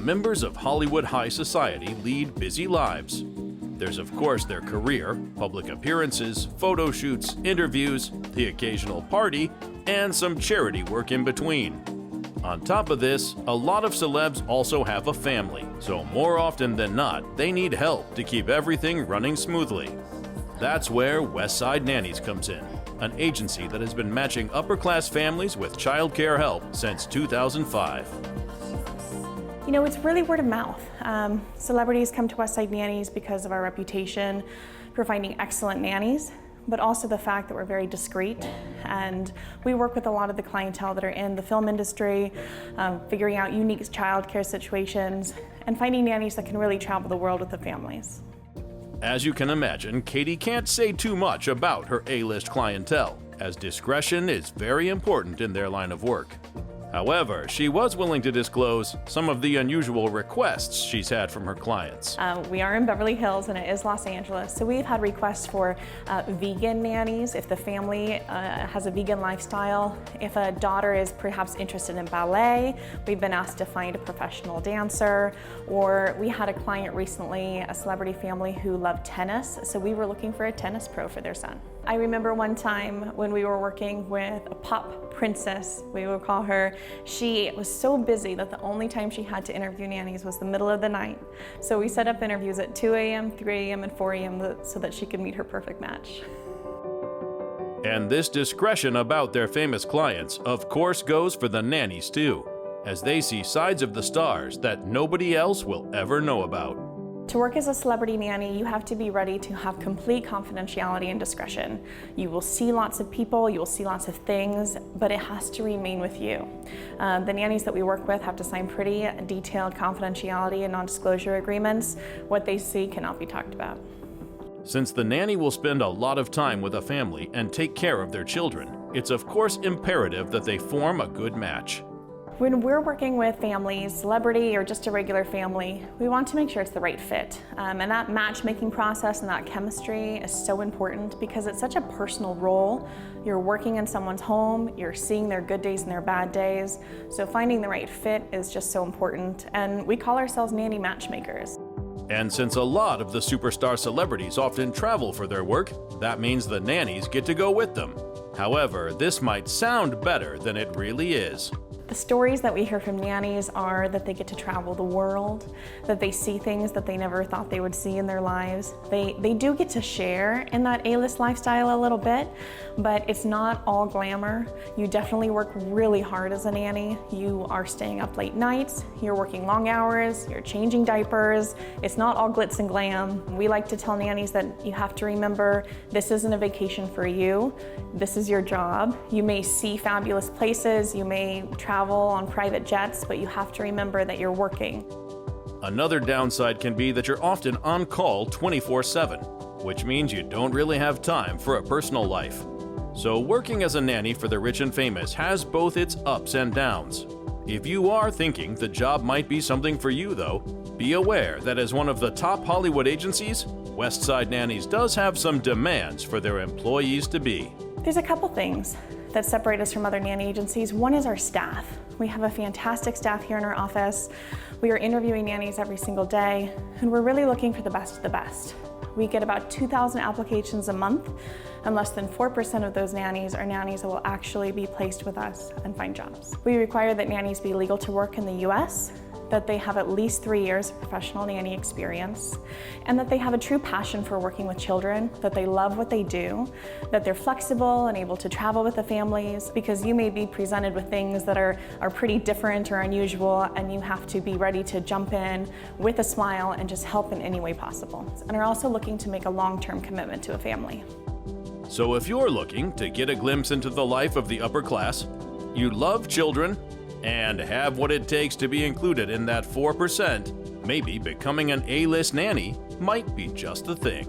members of Hollywood high society lead busy lives. There's of course their career, public appearances, photo shoots, interviews, the occasional party, and some charity work in between. On top of this, a lot of celebs also have a family, so more often than not, they need help to keep everything running smoothly. That's where Westside Nannies comes in, an agency that has been matching upper-class families with childcare help since 2005. You know, it's really word of mouth. Celebrities come to Westside Nannies because of our reputation for finding excellent nannies, but also the fact that we're very discreet, and we work with a lot of the clientele that are in the film industry, figuring out unique childcare situations, and finding nannies that can really travel the world with the families. As you can imagine, Katie can't say too much about her A-list clientele, as discretion is very important in their line of work. However, she was willing to disclose some of the unusual requests she's had from her clients. We are in Beverly Hills and it is Los Angeles, so we've had requests for vegan nannies if the family has a vegan lifestyle. If a daughter is perhaps interested in ballet, we've been asked to find a professional dancer. Or we had a client recently, a celebrity family who loved tennis, so we were looking for a tennis pro for their son. I remember one time when we were working with a pop princess, we would call her. She was so busy that the only time she had to interview nannies was the middle of the night. So we set up interviews at 2 a.m., 3 a.m., and 4 a.m. so that she could meet her perfect match. And this discretion about their famous clients, of course, goes for the nannies too, as they see sides of the stars that nobody else will ever know about. To work as a celebrity nanny, you have to be ready to have complete confidentiality and discretion. You will see lots of people, you will see lots of things, but it has to remain with you. The nannies that we work with have to sign pretty detailed confidentiality and non-disclosure agreements. What they see cannot be talked about. Since the nanny will spend a lot of time with a family and take care of their children, it's of course imperative that they form a good match. When we're working with families, celebrity or just a regular family, we want to make sure it's the right fit. And that matchmaking process and that chemistry is so important because it's such a personal role. You're working in someone's home, you're seeing their good days and their bad days. So finding the right fit is just so important. And we call ourselves nanny matchmakers. And since a lot of the superstar celebrities often travel for their work, that means the nannies get to go with them. However, this might sound better than it really is. The stories that we hear from nannies are that they get to travel the world, that they see things that they never thought they would see in their lives. They do get to share in that A-list lifestyle a little bit, but it's not all glamour. You definitely work really hard as a nanny. You are staying up late nights, you're working long hours, you're changing diapers. It's not all glitz and glam. We like to tell nannies that you have to remember this isn't a vacation for you. This is your job. You may see fabulous places, you may travel on private jets, but you have to remember that you're working. Another downside can be that you're often on call 24/7, which means you don't really have time for a personal life. So working as a nanny for the rich and famous has both its ups and downs. If you are thinking the job might be something for you though, be aware that as one of the top Hollywood agencies, Westside Nannies does have some demands for their employees to be. There's a couple things that separate us from other nanny agencies. One is our staff. We have a fantastic staff here in our office. We are interviewing nannies every single day, and we're really looking for the best of the best. We get about 2,000 applications a month, and less than 4% of those nannies are nannies that will actually be placed with us and find jobs. We require that nannies be legal to work in the US, that they have at least 3 years of professional nanny experience, and that they have a true passion for working with children, that they love what they do, that they're flexible and able to travel with the families, because you may be presented with things that are pretty different or unusual, and you have to be ready to jump in with a smile and just help in any way possible. And are also looking to make a long-term commitment to a family. So if you're looking to get a glimpse into the life of the upper class, you love children, and have what it takes to be included in that 4%, maybe becoming an A-list nanny might be just the thing.